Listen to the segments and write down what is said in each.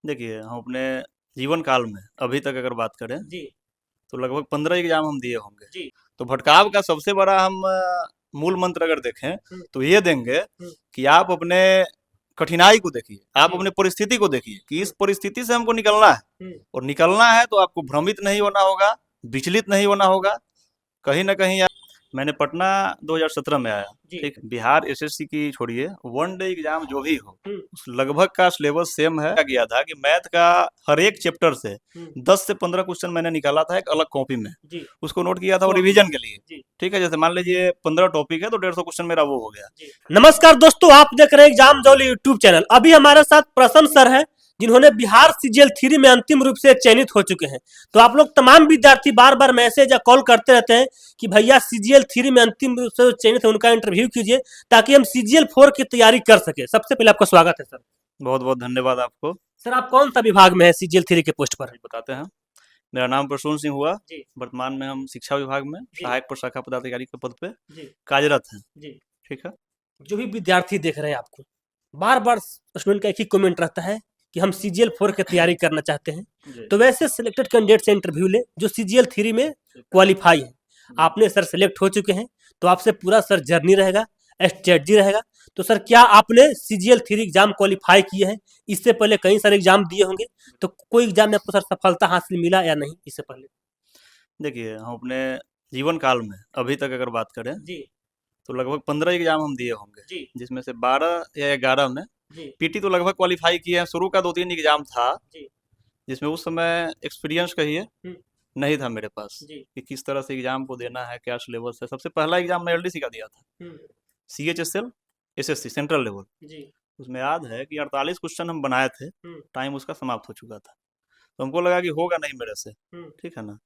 देखिए, हम अपने जीवन काल में अभी तक अगर बात करें जी। तो लगभग 15 एग्जाम हम दिए होंगे। जी। तो भटकाव का सबसे बड़ा हम मूल मंत्र अगर देखें हुँ। तो ये देंगे हुँ। कि आप अपने कठिनाई को देखिए, आप जी। अपनी परिस्थिति को देखिए कि हुँ। इस परिस्थिति से हमको निकलना है। हुँ। और निकलना है तो आपको भ्रमित नहीं होना होगा, विचलित नहीं होना होगा। कहीं न कहीं मैंने पटना 2017 में आया, जी। ठीक? बिहार एसएससी की छोड़िए, वन डे एग्ज़ाम जो भी हो, हुँ। उस लगभग का सिलेबस सेम है। क्या किया था कि मैथ का हर एक चैप्टर से हुँ। 10 से 15 क्वेश्चन मैंने निकाला था एक अलग कॉपी में। जी। उसको नोट किया था और कॉपी रिवीजन में। के लिए, जी। ठीक है? जैसे मान लीजिए 15 टॉपिक है तो 150 क्वेश्चन मेरा वो हो गया। जी। नमस्कार दोस्तों, आप देख रहे हैं एग्जाम जोली यूट्यूब चैनल। अभी हमारे साथ प्रसन्न सर हैं, जिन्होंने बिहार सीजीएल 3 में अंतिम रूप से चयनित हो चुके हैं। तो आप लोग तमाम विद्यार्थी बार-बार मैसेज या कॉल करते रहते हैं कि भैया सीजीएल 3 में अंतिम रूप से जो चयनित है उनका इंटरव्यू कीजिए, ताकि हम सीजीएल 4 की तैयारी कर सकें। सबसे पहले आपका स्वागत है सर। बहुत-बहुत धन्यवाद आपको। सर, आप कौन-सा विभाग में हैं सीजीएल 3 के पोस्ट पर? जी, बताते हैं। मेरा नाम प्रसून सिंह हुआ। जी। वर्तमान में हम शिक्षा विभाग में जी। सहायक प्रशाखा पदाधिकारी के पद पे जी। कार्यरत हैं, जी। ठीक है? जो भी विद्यार्थी देख रहे हैं आपको, बार-बार स्टूडेंट का एक ही कमेंट रहता है कि हम सीजीएल 4 की तैयारी करना चाहते हैं। जी। तो वैसे सिलेक्टेड कैंडिडेट से इंटरव्यू लें जो सीजीएल 3 में क्वालिफाई है। आपने सर सेलेक्ट हो चुके हैं, तो आपसे पूरा सर जर्नी रहेगा, स्ट्रेटजी रहेगा। तो सर, क्या आपने सीजीएल 3 एग्जाम क्वालिफाई किए हैं? इससे पहले कई सारे एग्जाम दिए होंगे, तो कोई एग्जाम में आपको सर सफलता हासिल मिला या नहीं इससे पहले? देखिए, हम अपने जीवन काल में अभी तक अगर बात करें जी। तो लगभग 15 एग्जाम हम दिए होंगे, जी। जिसमें से 12 या 11 में जी। पीटी तो लगभग क्वालिफाई किए हैं। शुरू का 2-3 एग्जाम था, जी। जिसमें उस समय एक्सपीरियंस कहिए हुँ। नहीं था मेरे पास जी। कि किस तरह से एग्जाम को देना है, क्या सिलेबस है। सबसे पहला एग्जाम मैं एलडीसी का दिया था, हुँ। CHSL SSC central level. जी। उसमें याद है कि 48 क्वेश्चन हम बनाए थे, हुँ। टाइम उसका समाप्त हो चुका था। तो हमको लगा कि होगा नहीं मेरे से, हुँ। ठीक है ना?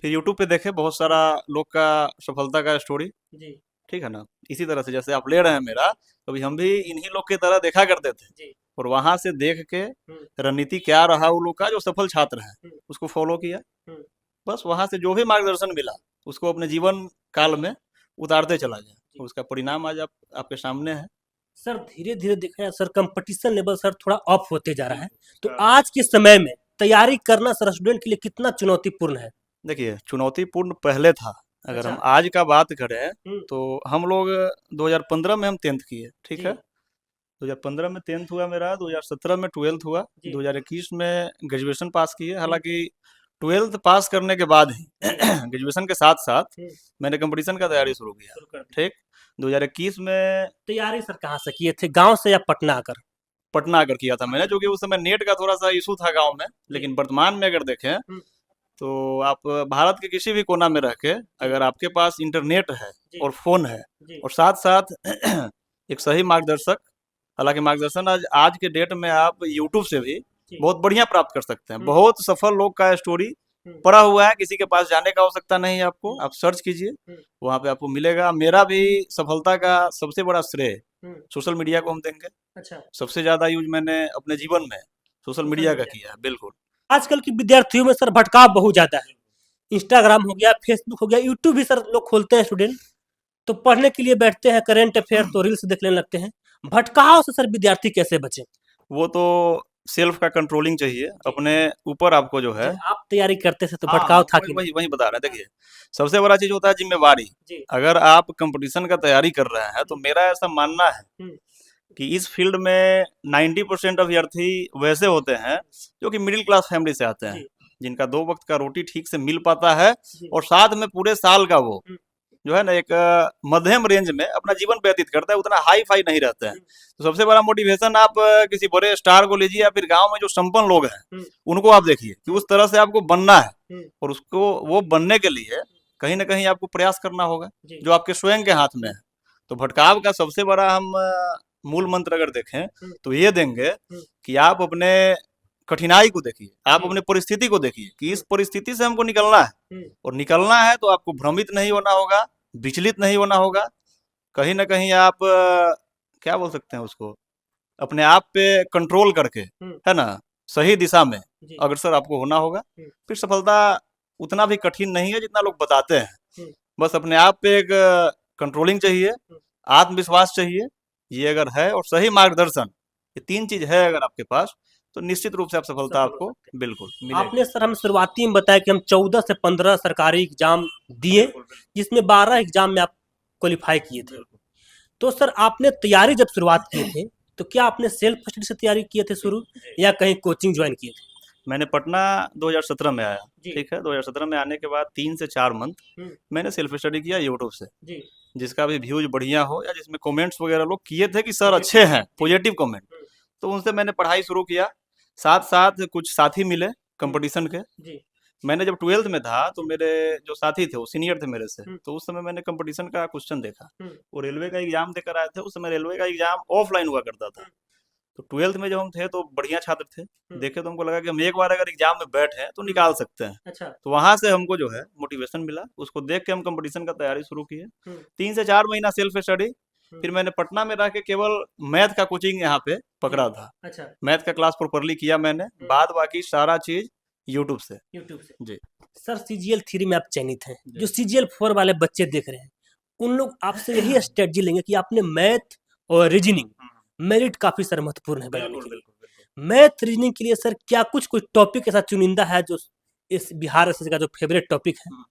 फिर यूट्यूब पे देखे बहुत सारा लोग का सफलता का स्टोरी, जी। ठीक है ना? इसी तरह से जैसे आप ले रहे हैं मेरा, कभी हम भी इन्हीं लोग की तरह देखा करते थे। जी। और वहाँ से देख के हुँ। रणनीति क्या रहा उन लोग का जो सफल छात्र हैं, हुँ। उसको फॉलो किया। हुँ। बस वहाँ से जो भी मार्गदर्शन मिला, उसको अपने जीवन काल में उतारते चला गया। जी। और उसका परिणाम आज आप आपके सामने है। सर, धीरे-धीरे देखा जाए सर, कंपटीशन लेवल सर थोड़ा अप होते जा रहा है। तो बिल्कुल। आज के समय में तैयारी करना सर स्टूडेंट के लिए कितना चुनौतीपूर्ण है? देखिए, चुनौतीपूर्ण पहले था। अगर हम अच्छा। आज का बात करें, हुँ। तो हम लोग 2015 में हम 10th किए, ठीक जी। है? 2015 में 10th हुआ मेरा, 2017 में 12th हुआ, जी। 2021 में ग्रेजुएशन पास किए। हुँ। हालाँकि 12th पास करने के बाद ही जी। ग्रेजुएशन के साथ-साथ हुँ। मैंने कॉम्पिटिशन का तैयारी शुरू किया, शुरू कर दी। ठीक? 2021 में तैयारी सर कहाँ से किए थे? गाँव से या पटना आकर? पटना आकर किया था मैंने, पटना। चूँकि उस समय नेट का थोड़ा-सा इश्यू था गाँव में। जी। लेकिन वर्तमान में अगर देखें, हुँ। तो आप भारत के किसी भी कोना में रह के जी। अगर आपके पास इंटरनेट है जी। और फ़ोन है जी। और साथ-साथ एक सही मार्गदर्शक, हालाँकि मार्गदर्शन आज आज के डेट में आप यूट्यूब से भी जी। बहुत बढ़िया प्राप्त कर सकते हैं। हुँ। बहुत सफल लोग का स्टोरी हुँ। पड़ा हुआ है, किसी के पास जाने का आवश्यकता नहीं है आपको। हुँ। आप सर्च कीजिए, हुँ। वहाँ पे आपको मिलेगा। मेरा भी सफलता का सबसे बड़ा श्रेय हुँ। सोशल मीडिया को हम देंगे। अच्छा। सबसे ज़्यादा यूज़ मैंने अपने जीवन में सोशल सोशल मीडिया का मीडिया। किया है, बिल्कुल। आजकल के विद्यार्थियों में सर भटकाव बहुत ज़्यादा है। इंस्टाग्राम हो गया, फेसबुक हो गया, यूट्यूब भी सर लोग खोलते हैं स्टूडेंट। तो पढ़ने के लिए बैठते हैं, करंट अफेयर तो रील्स देखने लगते हैं। भटकाव से सर विद्यार्थी कैसे बचें? वो तो सेल्फ का कंट्रोलिंग चाहिए, जी। अपने ऊपर आपको जो है। जी, आप तैयारी करते थे तो हाँ, भटकाव हम था वही कि नहीं? वही वही बता रहे हैं। हाँ। देखिए, सबसे बड़ा चीज़ होता है ज़िम्मेवारी। जी। अगर आप कॉम्पिटिशन का तैयारी कर रहे हैं, तो हुँ। मेरा ऐसा मानना है हुँ। कि इस फ़ील्ड में 90% अभ्यर्थी वैसे होते हैं, जो कि मिडिल क्लास फैमिली से आते हैं, जी। जिनका 2 वक़्त का रोटी ठीक से मिल पाता है जी। और साथ में पूरे साल का वो हुँ। जो है ना एक मध्यम रेंज में अपना जीवन व्यतीत करता है, उतना हाई-फाई नहीं रहते हैं। हुँ। तो सबसे बड़ा मोटिवेशन आप किसी बड़े स्टार को लीजिए या फिर गाँव में जो संपन्न लोग हैं, हुँ। उनको आप देखिए कि हुँ। उस तरह से आपको बनना है। हुँ। और उसको वो बनने के लिए कहीं न कहीं आपको प्रयास करना होगा, जी। जो आपके स्वयं के हाथ में है। तो भटकाव का सबसे बड़ा हम मूल मंत्र अगर देखें, हुँ। तो ये देंगे हुँ। कि आप अपने कठिनाई को देखिए, आप जी। अपनी परिस्थिति को देखिए कि हुँ। इस परिस्थिति से हमको निकलना है। हुँ। और निकलना है तो आपको भ्रमित नहीं होना होगा, विचलित नहीं होना होगा। कहीं न कहीं आप क्या बोल सकते हैं उसको, अपने आप पे कंट्रोल करके, हुँ। है ना? सही दिशा में जी। अग्रसर आपको होना होगा। हुँ। फिर सफलता उतना भी कठिन नहीं है जितना लोग बताते हैं। हुँ। बस अपने आप पे एक कंट्रोलिंग चाहिए, हुँ। आत्मविश्वास चाहिए, ये अगर है और सही मार्गदर्शन, ये 3 चीज़ है अगर आपके पास, तो निश्चित रूप से आप सफलता सफल हो आपको सकते बिल्कुल हैं। मिलेगी। आपने सर हमें शुरुआती में बताया कि हम 14 से 15 सरकारी एग्जाम दिए, बिल्कुल, बिल्कुल, जिसमें 12 एग्जाम में आप क्वालिफाई किए थे। बिल्कुल। तो सर आपने तैयारी जब शुरुआत किए थे, तो क्या आपने सेल्फ स्टडी से तैयारी किए थे शुरू, जी। या कहीं कोचिंग ज्वाइन किए थे? मैंने पटना 2017 में आया, जी। ठीक है? 2017 में आने के बाद 3 से 4 मंथ हुँ, मैंने सेल्फ स्टडी किया यूट्यूब से। जी। जिसका भी व्यूज़ बढ़िया हो या जिसमें कमेंट्स वगैरह लोग किए थे कि सर पॉजिटिव, अच्छे हैं, जी। पॉजिटिव कमेंट, हुँ, तो उनसे मैंने पढ़ाई शुरू किया। साथ-साथ कुछ साथी मिले हुँ, कॉम्पिटिशन के। जी। मैंने जब 12th में था तो मेरे जो साथी थे वो सीनियर थे मेरे से, हुँ, तो उस समय मैंने कॉम्पिटिशन का क्वेश्चन देखा। हुँ, वो रेलवे का एग्ज़ाम देकर आए थे, उस समय रेलवे का एग्ज़ाम ऑफलाइन हुआ करता था। हुँ, तो 12th में जब हम थे तो बढ़िया छात्र थे। हुँ, देखे तो हमको लगा कि हम एक बार अगर एग्ज़ाम में बैठे तो हुँ। निकाल सकते हैं। अच्छा। तो वहाँ से हमको जो है मोटिवेशन मिला, उसको देख के हम कॉम्पिटिशन का तैयारी शुरू किए। हुँ, 3 से 4 महीना सेल्फ स्टडी, हुँ, फिर मैंने पटना में रह के केवल मैथ का कोचिंग यहाँ पे जी। पकड़ा था। अच्छा। मैथ का क्लास प्रॉपर्ली किया मैंने, हुँ, बाद बाकी सारा चीज़ यूट्यूब से। यूट्यूब से। जी, सर सीजीएल 3 में आप चयनित हैं। जी। जो सीजीएल 4 वाले बच्चे देख रहे हैं, उन लोग आपसे यही स्ट्रेटजी लेंगे कि आपने मैथ और रीजनिंग, हुँ, मेरिट काफ़ी सर महत्वपूर्ण है बनाने बिल्कुल, के लिए। बिल्कुल, बिल्कुल। मैथ, रीजनिंग के लिए सर क्या कुछ टॉपिक ऐसा चुनिंदा है जो इस बिहार एसएससी का जो फेवरेट टॉपिक है? हुँ।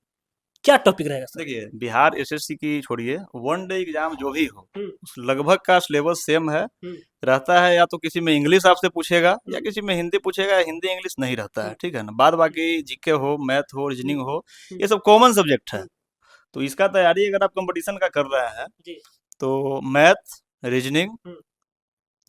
क्या टॉपिक रहेगा सर? देखिए, बिहार एसएससी की छोड़िए, वन डे एग्ज़ाम जो भी हो, हुँ, उस लगभग का सिलेबस सेम है। हुँ, रहता है या तो किसी में इंग्लिश आपसे पूछेगा या हुँ, किसी में हिंदी पूछेगा या हिंदी इंग्लिश नहीं रहता हुँ, है, ठीक है ना? बाद बाकी जीके हो, मैथ हो, हुँ, रीजनिंग हो, हुँ, ये सब कॉमन सब्जेक्ट है। हुँ, तो इसका तैयारी अगर आप कॉम्पिटिशन का कर रहे हैं, जी, तो मैथ, रीजनिंग, हुँ,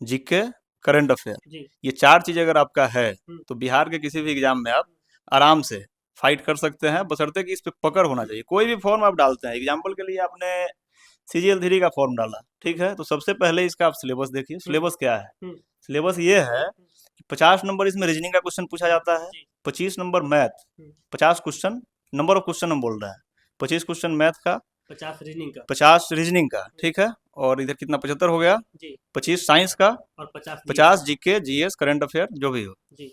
जीके, करंट अफेयर, जी, ये 4 चीज़ अगर आपका है, हुँ, तो बिहार के किसी भी एग्ज़ाम में आप आराम से फाइट कर सकते हैं, बशर्ते कि इस पे पकड़ होना चाहिए। कोई भी फॉर्म आप डालते हैं, एग्ज़ाम्पल के लिए आपने सीजीएल 3 का फॉर्म डाला, ठीक हुँ, है? तो सबसे पहले इसका आप सिलेबस देखिए, हुँ, सिलेबस क्या है? हुँ, सिलेबस ये है हुँ, कि 50 नंबर इसमें रीजनिंग का क्वेश्चन पूछा जाता है, जी, 25 number math, hmm, 50 question, number of question हम बोल रहे हैं, 25 क्वेश्चन मैथ का, 50 रीजनिंग का, 50 रीजनिंग का, हुँ, ठीक है? और इधर कितना 75 हो गया, जी, 25 साइंस का, और 50 जीएस 50 का, जीके, जीएस, करंट अफेयर जो भी हो। जी,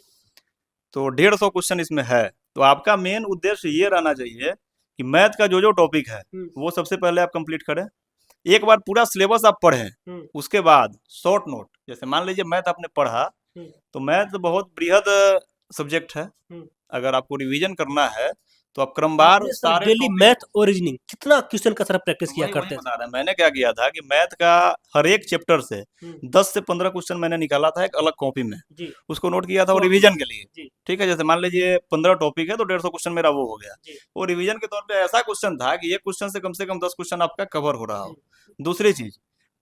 तो 150 क्वेश्चन इसमें है। तो आपका मेन उद्देश्य ये रहना चाहिए कि मैथ का जो-जो टॉपिक है, हुँ, वो सबसे पहले आप कंप्लीट करें। एक बार पूरा सिलेबस आप पढ़ें, हुँ, उसके बाद शॉर्ट नोट, जैसे मान लीजिए मैथ आपने पढ़ा, हुँ, तो मैथ बहुत बृहद सब्जेक्ट है। हुँ। अगर आपको रिवीजन करना है, तो आप क्रमवार आपने सर सारे डेली टॉपिक मैथ और रीजनिंग कितना क्वेश्चन का सर प्रैक्टिस किया वही वही करते थे? बता रहे हैं। मैंने क्या किया था कि मैथ का हर एक चैप्टर से हुँ, 10 से 15 क्वेश्चन मैंने निकाला था एक अलग कॉपी में। जी, उसको नोट किया था वो कॉपी में, रिवीजन के लिए। जी, ठीक है, जैसे मान लीजिए 15 टॉपिक है तो 150 क्वेश्चन मेरा वो हो गया। जी, वो रिवीजन के तौर पे ऐसा क्वेश्चन था कि एक क्वेश्चन से कम 10 क्वेश्चन आपका कवर हो रहा हुँ, हो। दूसरी चीज़,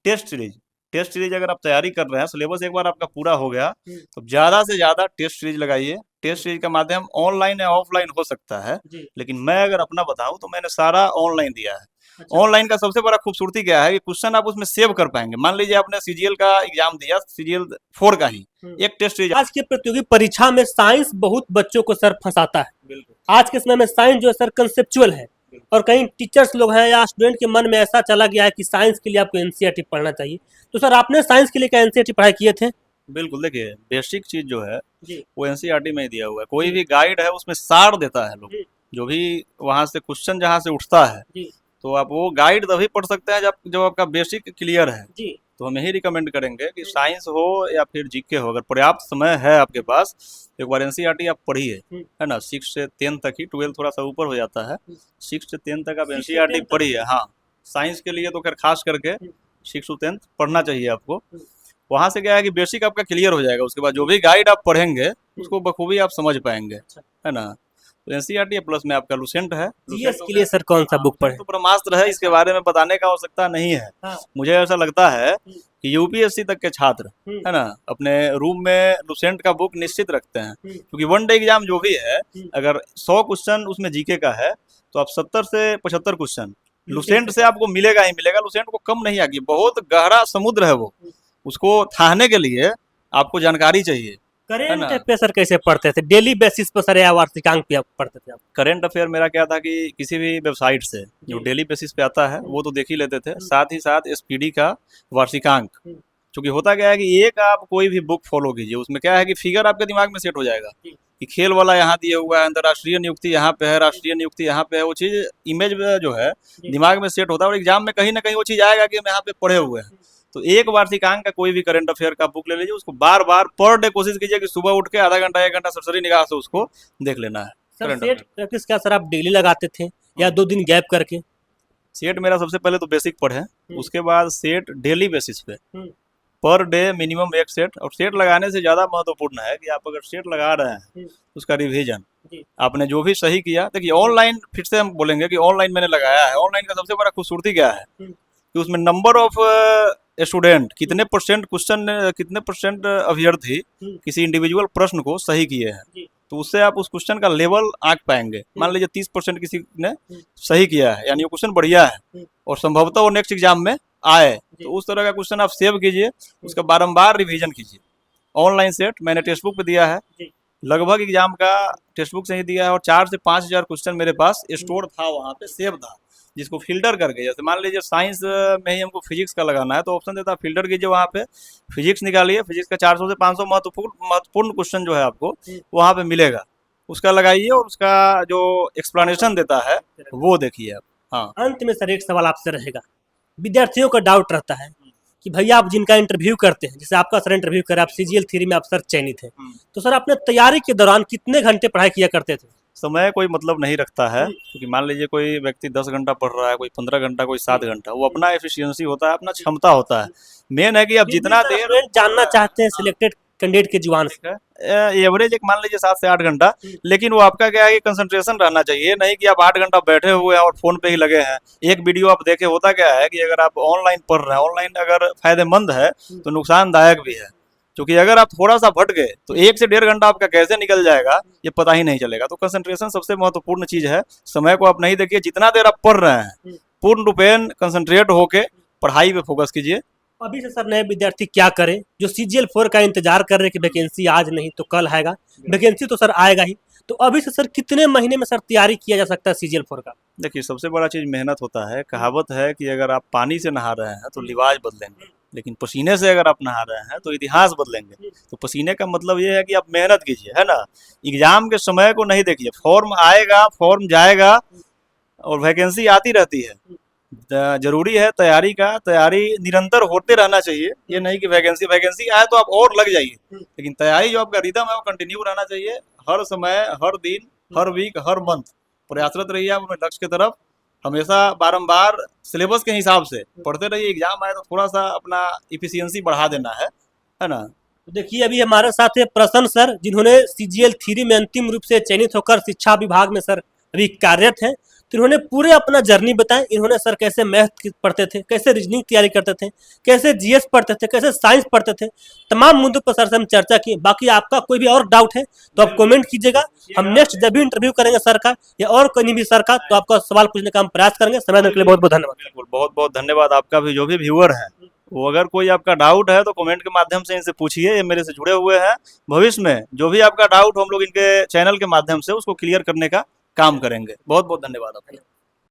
टेस्ट सीरीज। टेस्ट सीरीज अगर आप तैयारी कर रहे हैं, सिलेबस एक बार आपका पूरा हो गया, हुँ, तो ज़्यादा से ज़्यादा टेस्ट सीरीज लगाइए। टेस्ट सीरीज का माध्यम ऑनलाइन या ऑफलाइन हो सकता है, जी, लेकिन मैं अगर अपना बताऊँ तो मैंने सारा ऑनलाइन दिया है। अच्छा, ऑनलाइन का सबसे बड़ा खूबसूरती क्या है कि क्वेश्चन आप उसमें सेव कर पाएँगे। मान लीजिए आपने सीजीएल का एग्ज़ाम दिया, सीजीएल 4 का ही, हुँ। एक टेस्ट सीरीज आज के प्रतियोगी परीक्षा में साइंस बहुत बच्चों को सर फँसाता है। बिल्कुल, आज के समय में साइंस जो है सर कंसेप्चुअल है, बिल्कुल। और कहीं टीचर्स लोग हैं या स्टूडेंट के मन में ऐसा चला गया है कि साइंस के लिए आपको एनसीईआरटी पढ़ना चाहिए। तो सर आपने साइंस के लिए क्या एनसीईआरटी पढ़ाई किए थे? बिल्कुल, देखिए बेसिक चीज़ जो है, जी, वो एनसीईआरटी में ही दिया हुआ है। कोई जी, भी गाइड है उसमें सार देता है लोग। जी, जो भी वहाँ से क्वेश्चन जहाँ से उठता है, जी, तो आप वो गाइड तभी पढ़ सकते हैं जब आपका बेसिक क्लियर है। जी, तो हम यही रिकमेंड करेंगे कि हुँ, साइंस हो या फिर जीके हो, अगर पर्याप्त समय है आपके हुँ, पास, एक बार एनसीईआरटी आप पढ़िए, हुँ, है ना? 6 से 10 तक ही, 12 थोड़ा सा ऊपर हो जाता है। हुँ, 6 से 10 तक आप 6 से एनसीईआरटी 10 तक। पढ़िए। हाँ, साइंस के लिए तो खैर खास करके हुँ, 6 टू 10 पढ़ना चाहिए आपको। हुँ, वहाँ से क्या है कि बेसिक आपका क्लियर हो जाएगा, उसके बाद जो जी, भी गाइड आप पढ़ेंगे, हुँ, उसको बखूबी आप समझ पाएँगे, अच्छा। है ना? तो एनसीईआरटी प्लस में आपका लुसेंट है। लुसेंट जीएस हो के गया। लिए सर कौन सा हाँ, बुक लुसेंट पढ़ें? तो ब्रह्मास्त्र है, इसके अच्छा, बारे में बताने का आवश्यकता नहीं है। हाँ, मुझे ऐसा लगता है हुँ, कि यूपीएससी तक के छात्र, हुँ, है ना, अपने रूम में लुसेंट का बुक निश्चित रखते हैं, हुँ, क्योंकि वन डे एग्जाम जो भी है, हुँ, अगर 100 क्वेश्चन उसमें जीके का है, तो आप 70 से 75 क्वेश्चन लुसेंट लुसेंट से से पढ़। आपको मिलेगा ही मिलेगा। लुसेंट को कम नहीं आएगी, बहुत गहरा समुद्र है वो। हुँ, उसको थाहने के लिए आपको जानकारी चाहिए, है करेंट ना? पे सर कैसे पढ़ते थे? डेली बेसिस पर सर या वार्षिकांक पे आप पढ़ते थे आप? करंट अफेयर मेरा क्या था कि किसी भी वेबसाइट से जो जी, डेली बेसिस पे आता है, हुँ, वो तो देख ही लेते थे। हुँ, साथ ही साथ एसपीडी का वार्षिकांक। हुँ, चूँकि होता क्या है कि एक आप कोई भी बुक फ़ॉलो कीजिए, उसमें क्या है कि फ़िगर आपके दिमाग में सेट हो जाएगा, जी, कि खेल वाला यहाँ दिया हुआ है, अंतर्राष्ट्रीय नियुक्ति यहाँ पे है, राष्ट्रीय नियुक्ति यहाँ पे है, वो चीज़ इमेज में जो है जी, दिमाग में सेट होता है और एग्ज़ाम में कहीं न कहीं वो चीज़ आएगा कि हम यहाँ पे पढ़े हुए हैं। तो एक वार्षिकांक का कोई भी करंट अफेयर का बुक ले लीजिए, उसको बार बार पर डे कोशिश कीजिए कि सुबह उठ के आधा घंटा 1 घंटा सरसरी निगाह से उसको देख लेना है। Sir current set affair practice क्या सर आप डेली लगाते थे या 2 दिन गैप करके? सेट मेरा सबसे पहले तो बेसिक पढ़े, उसके बाद सेट डेली बेसिस पे हम्म, पर डे मिनिमम 1 सेट। और सेट लगाने से ज़्यादा महत्वपूर्ण है कि आप अगर सेट लगा रहे हैं हम्म, उसका रिवीजन, जी, आपने जो भी सही किया। देखिए ऑनलाइन फिर से हम बोलेंगे कि ऑनलाइन मैंने लगाया है, ऑनलाइन का सबसे बड़ा खूबसूरती क्या है हम्म, कि उसमें नंबर ऑफ स्टूडेंट कितने परसेंट क्वेश्चन, कितने परसेंट अभ्यर्थी हम्म, किसी इंडिविजुअल प्रश्न को सही किए हैं, जी, तो उससे आप उस क्वेश्चन का लेवल आंक पाएंगे। मान लीजिए 30% किसी ने सही किया है, यानी वो क्वेश्चन बढ़िया है और संभवतः वो नेक्स्ट एग्जाम में आए, जी, तो उस तरह का क्वेश्चन आप सेव कीजिए, उसका बारंबार रिवीजन कीजिए। ऑनलाइन सेट मैंने टेक्स्ट बुक पे दिया है, जी, लगभग एग्जाम का टेक्स्ट बुक से ही दिया है, और 4 से 5 हज़ार क्वेश्चन मेरे पास स्टोर था, वहाँ पे सेव था, जिसको फिल्टर करके, जैसे मान लीजिए साइंस में ही हमको फिजिक्स का लगाना है तो ऑप्शन देता है फिल्टर कीजिए, वहाँ पे फिजिक्स निकालिए, फिजिक्स का 400 से 500 महत्वपूर्ण क्वेश्चन जो है आपको वहाँ पे मिलेगा, उसका लगाइए और उसका जो एक्सप्लेनेशन देता है वो देखिए आप। हाँ। अंत में सर एक सवाल आपसे रहेगा, विद्यार्थियों का डाउट रहता है कि भैया आप जिनका इंटरव्यू करते हैं, जैसे आपका सर इंटरव्यू करे, आप सीजीएल थ्री में आप सर चयनित हैं, तो सर आपने तैयारी के दौरान कितने घंटे पढ़ाई किया करते थे? समय कोई मतलब नहीं रखता है, क्योंकि मान लीजिए कोई व्यक्ति 10 घंटा पढ़ रहा है, कोई 15 घंटा, कोई 7 घंटा, वो अपना एफिशिएंसी होता है, अपना क्षमता होता है। मेन है कि आप जितना देर स्टूडेंट जानना चाहते हैं सिलेक्टेड कैंडिडेट के जुबान से। एवरेज एक मान लीजिए 7 से 8 घंटा, लेकिन वो आपका क्या है कि कंसंट्रेशन रहना चाहिए, नहीं कि आप 8 घंटा बैठे हुए हैं और फोन पे ही लगे हैं। एक वीडियो आप देखे, होता क्या है कि अगर आप ऑनलाइन पढ़ रहे हैं, ऑनलाइन अगर फायदेमंद है तो नुकसानदायक भी है, क्योंकि अगर आप थोड़ा सा भट गए तो 1 से 1.5 घंटा आपका कैसे निकल जाएगा ये पता ही नहीं चलेगा। तो कंसंट्रेशन सबसे महत्वपूर्ण चीज है, समय को आप नहीं देखिए, जितना देर आप पढ़ रहे हैं पूर्ण रूपेण कंसंट्रेट होके पढ़ाई पे फोकस कीजिए। अभी से सर नए विद्यार्थी क्या करें जो सीजीएल 4 का इंतजार कर रहे हैं कि वैकेंसी आज नहीं तो कल आएगा? वैकेंसी तो सर आएगा ही, तो अभी से सर कितने महीने में सर तैयारी किया जा सकता है सीजीएल 4 का? देखिए सबसे बड़ा चीज मेहनत होता है। कहावत है कि अगर आप पानी से नहा रहे हैं तो लिवाज बदलेंगे, लेकिन पसीने से अगर आप नहा रहे हैं तो इतिहास बदलेंगे। तो पसीने का मतलब ये है कि आप मेहनत कीजिए, है ना। एग्जाम के समय को नहीं देखिए, फॉर्म आएगा, फॉर्म जाएगा और वैकेंसी आती रहती है। जरूरी है तैयारी का, तैयारी निरंतर होते रहना चाहिए। ये नहीं कि वैकेंसी वैकेंसी आए तो आप और लग जाइए, लेकिन तैयारी जो आपका रिदम है वो कंटिन्यू रहना चाहिए। हर समय, हर दिन, हर वीक, हर मंथ प्रयासरत रहिए आप अपने लक्ष्य की तरफ। हमेशा बारंबार सिलेबस के हिसाब से पढ़ते रहिए। एग्जाम आए तो थोड़ा सा अपना इफिशियंसी बढ़ा देना है ना। तो देखिए अभी हमारे साथ है प्रसन्न सर, जिन्होंने सीजीएल 3 में अंतिम रूप से चयनित होकर शिक्षा विभाग में सर अभी कार्यरत हैं। तो इन्होंने पूरे अपना जर्नी बताया, इन्होंने सर कैसे मैथ पढ़ते थे, कैसे रीजनिंग तैयारी करते थे, कैसे जीएस पढ़ते थे, कैसे साइंस पढ़ते थे, तमाम मुद्दों पर सर से हम चर्चा की। बाकी आपका कोई भी और डाउट है तो आप कमेंट कीजिएगा, हम नेक्स्ट जब भी इंटरव्यू करेंगे सर का या और कहीं भी सर का तो आपका सवाल पूछने का हम प्रयास करेंगे। समय देने के लिए बहुत बहुत धन्यवाद। बिल्कुल, बहुत बहुत धन्यवाद आपका भी। जो भी व्यूअर है वो अगर कोई आपका डाउट है तो कमेंट के माध्यम से इनसे पूछिए, ये मेरे से जुड़े हुए हैं। भविष्य में जो भी आपका डाउट हो हम लोग इनके चैनल के माध्यम से उसको क्लियर करने का काम करेंगे। बहुत बहुत धन्यवाद आपका।